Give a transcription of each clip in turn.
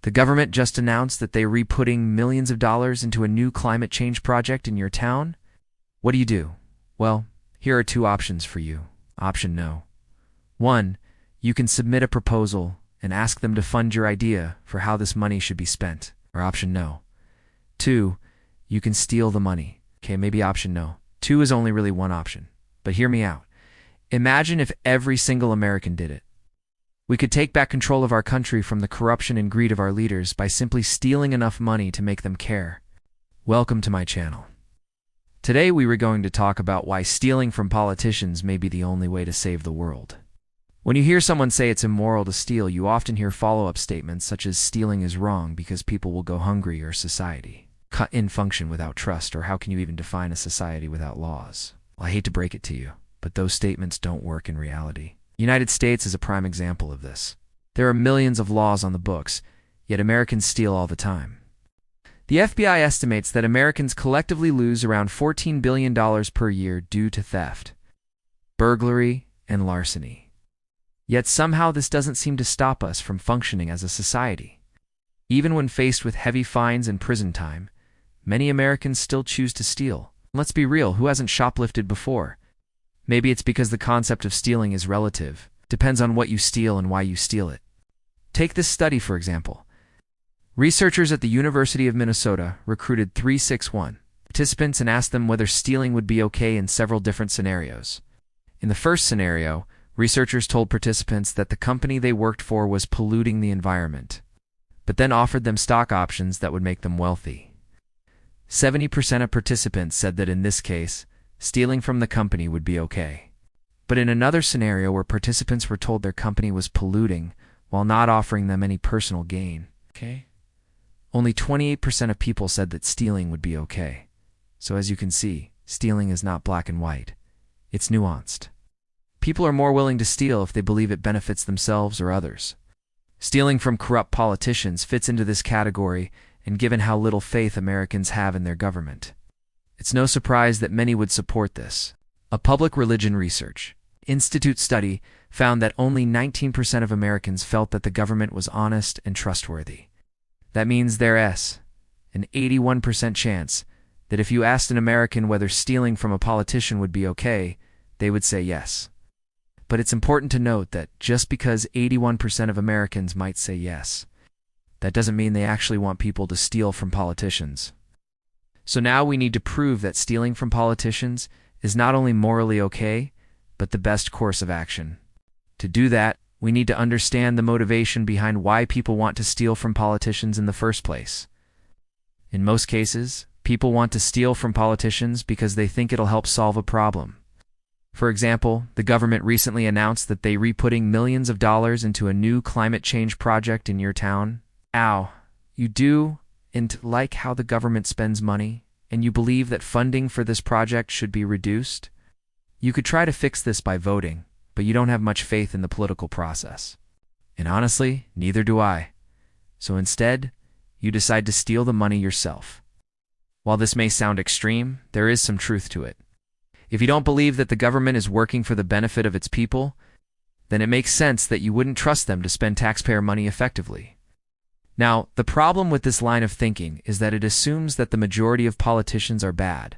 The government just announced that they're re-putting millions of dollars into a new climate change project in your town. What do? Well, here are two options for you. Option no. 1. You can submit a proposal and ask them to fund your idea for how this money should be spent. Or option no. 2. You can steal the money. Okay, maybe option no. 2 is only really one option. But hear me out. Imagine if every single American did it. We could take back control of our country from the corruption and greed of our leaders by simply stealing enough money to make them care. Welcome to my channel. Today we were going to talk about why stealing from politicians may be the only way to save the world. When you hear someone say it's immoral to steal, you often hear follow-up statements such as stealing is wrong because people will go hungry, or society can't function without trust, or how can you even define a society without laws? Well, I hate to break it to you, but those statements don't work in reality. The United States is a prime example of this. There are millions of laws on the books, yet Americans steal all the time. The FBI estimates that Americans collectively lose around $14 billion per year due to theft, burglary, and larceny. Yet somehow this doesn't seem to stop us from functioning as a society. Even when faced with heavy fines and prison time, many Americans still choose to steal. Let's be real, who hasn't shoplifted before? Maybe it's because the concept of stealing is relative. Depends on what you steal and why you steal it. Take this study, for example. Researchers at the University of Minnesota recruited 361 participants and asked them whether stealing would be okay in several different scenarios. In the first scenario, researchers told participants that the company they worked for was polluting the environment, but then offered them stock options that would make them wealthy. 70% of participants said that in this case, stealing from the company would be okay. But in another scenario where participants were told their company was polluting while not offering them any personal gain, only 28% of people said that stealing would be okay. So as you can see, stealing is not black and white. It's nuanced. People are more willing to steal if they believe it benefits themselves or others. Stealing from corrupt politicians fits into this category, and given how little faith Americans have in their government, it's no surprise that many would support this. A public religion research institute study found that only 19% of Americans felt that the government was honest and trustworthy. That means there's an 81% chance that if you asked an American whether stealing from a politician would be okay, they would say yes. But it's important to note that just because 81% of Americans might say yes, that doesn't mean they actually want people to steal from politicians. So now we need to prove that stealing from politicians is not only morally okay, but the best course of action. To do that, we need to understand the motivation behind why people want to steal from politicians in the first place. In most cases, people want to steal from politicians because they think it'll help solve a problem. For example, the government recently announced that they're re-putting millions of dollars into a new climate change project in your town. Ow, you do and like how the government spends money, and you believe that funding for this project should be reduced? You could try to fix this by voting, but you don't have much faith in the political process. And honestly, neither do I. So instead, you decide to steal the money yourself. While this may sound extreme, there is some truth to it. If you don't believe that the government is working for the benefit of its people, then it makes sense that you wouldn't trust them to spend taxpayer money effectively. Now, the problem with this line of thinking is that it assumes that the majority of politicians are bad.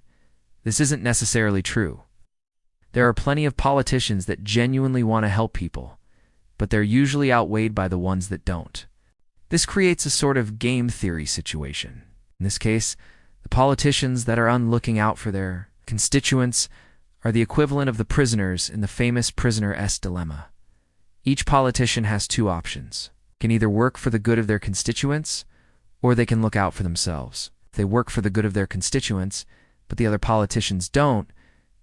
This isn't necessarily true. There are plenty of politicians that genuinely want to help people, but they're usually outweighed by the ones that don't. This creates a sort of game theory situation. In this case, the politicians that are looking out for their constituents are the equivalent of the prisoners in the famous prisoner's dilemma. Each politician has two options. Can either work for the good of their constituents, or they can look out for themselves. If they work for the good of their constituents, but the other politicians don't,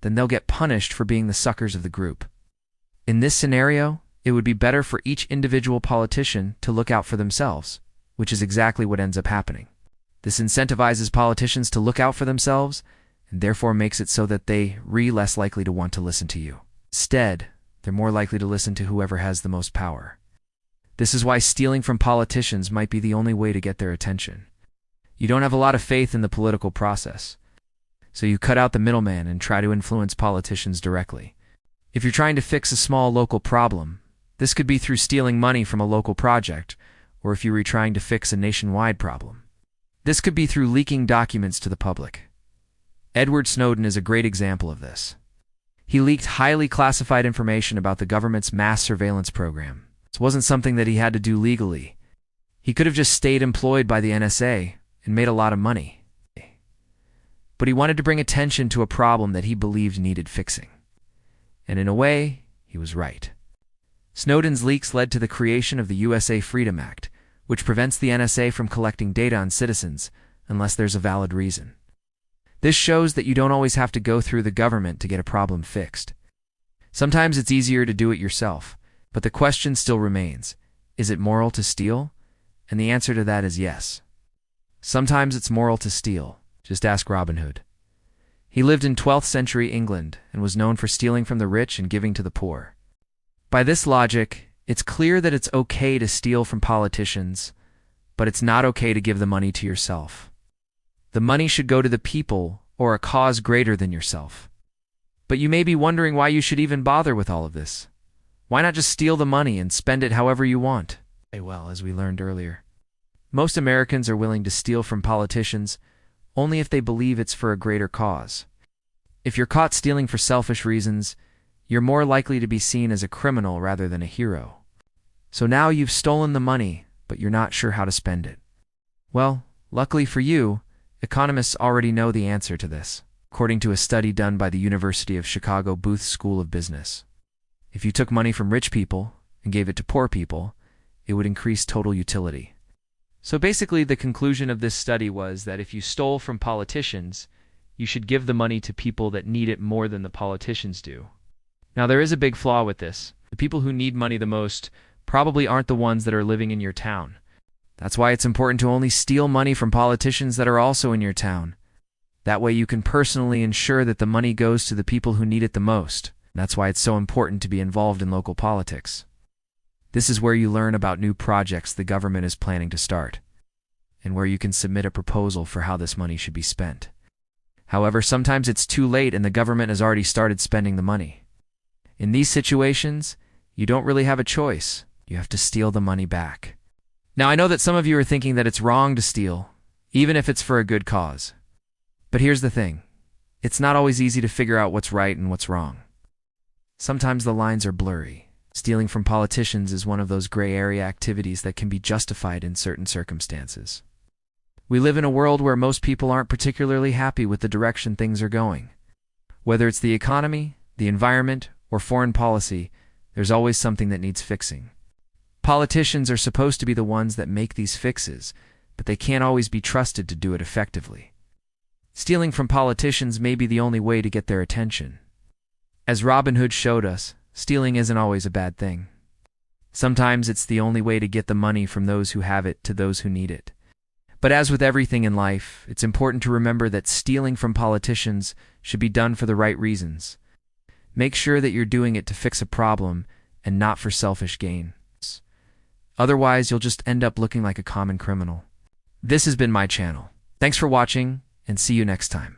then they'll get punished for being the suckers of the group. In this scenario, it would be better for each individual politician to look out for themselves, which is exactly what ends up happening. This incentivizes politicians to look out for themselves, and therefore makes it so that they're less likely to want to listen to you. Instead, they're more likely to listen to whoever has the most power. This is why stealing from politicians might be the only way to get their attention. You don't have a lot of faith in the political process, so you cut out the middleman and try to influence politicians directly. If you're trying to fix a small local problem, this could be through stealing money from a local project, or if you were trying to fix a nationwide problem. This could be through leaking documents to the public. Edward Snowden is a great example of this. He leaked highly classified information about the government's mass surveillance program. This wasn't something that he had to do legally. He could have just stayed employed by the NSA and made a lot of money. But he wanted to bring attention to a problem that he believed needed fixing. And in a way, he was right. Snowden's leaks led to the creation of the USA Freedom Act, which prevents the NSA from collecting data on citizens unless there's a valid reason. This shows that you don't always have to go through the government to get a problem fixed. Sometimes it's easier to do it yourself, but the question still remains, is it moral to steal? And the answer to that is yes. Sometimes it's moral to steal. Just ask Robin Hood. He lived in 12th century England and was known for stealing from the rich and giving to the poor. By this logic, it's clear that it's okay to steal from politicians, but it's not okay to give the money to yourself. The money should go to the people or a cause greater than yourself. But you may be wondering why you should even bother with all of this. Why not just steal the money and spend it however you want? Well, as we learned earlier, most Americans are willing to steal from politicians only if they believe it's for a greater cause. If you're caught stealing for selfish reasons, you're more likely to be seen as a criminal rather than a hero. So now you've stolen the money, but you're not sure how to spend it. Well, luckily for you, economists already know the answer to this, according to a study done by the University of Chicago Booth School of Business. If you took money from rich people and gave it to poor people, it would increase total utility. So basically, the conclusion of this study was that if you stole from politicians, you should give the money to people that need it more than the politicians do. Now, there is a big flaw with this. The people who need money the most probably aren't the ones that are living in your town. That's why it's important to only steal money from politicians that are also in your town. That way you can personally ensure that the money goes to the people who need it the most. That's why it's so important to be involved in local politics. This is where you learn about new projects the government is planning to start, and where you can submit a proposal for how this money should be spent. However, sometimes it's too late and the government has already started spending the money. In these situations, you don't really have a choice. You have to steal the money back. Now, I know that some of you are thinking that it's wrong to steal, even if it's for a good cause. But here's the thing. It's not always easy to figure out what's right and what's wrong. Sometimes the lines are blurry. Stealing from politicians is one of those gray area activities that can be justified in certain circumstances. We live in a world where most people aren't particularly happy with the direction things are going. Whether it's the economy, the environment, or foreign policy, there's always something that needs fixing. Politicians are supposed to be the ones that make these fixes, but they can't always be trusted to do it effectively. Stealing from politicians may be the only way to get their attention. As Robin Hood showed us, stealing isn't always a bad thing. Sometimes it's the only way to get the money from those who have it to those who need it. But as with everything in life, it's important to remember that stealing from politicians should be done for the right reasons. Make sure that you're doing it to fix a problem and not for selfish gain. Otherwise, you'll just end up looking like a common criminal. This has been my channel. Thanks for watching, and see you next time.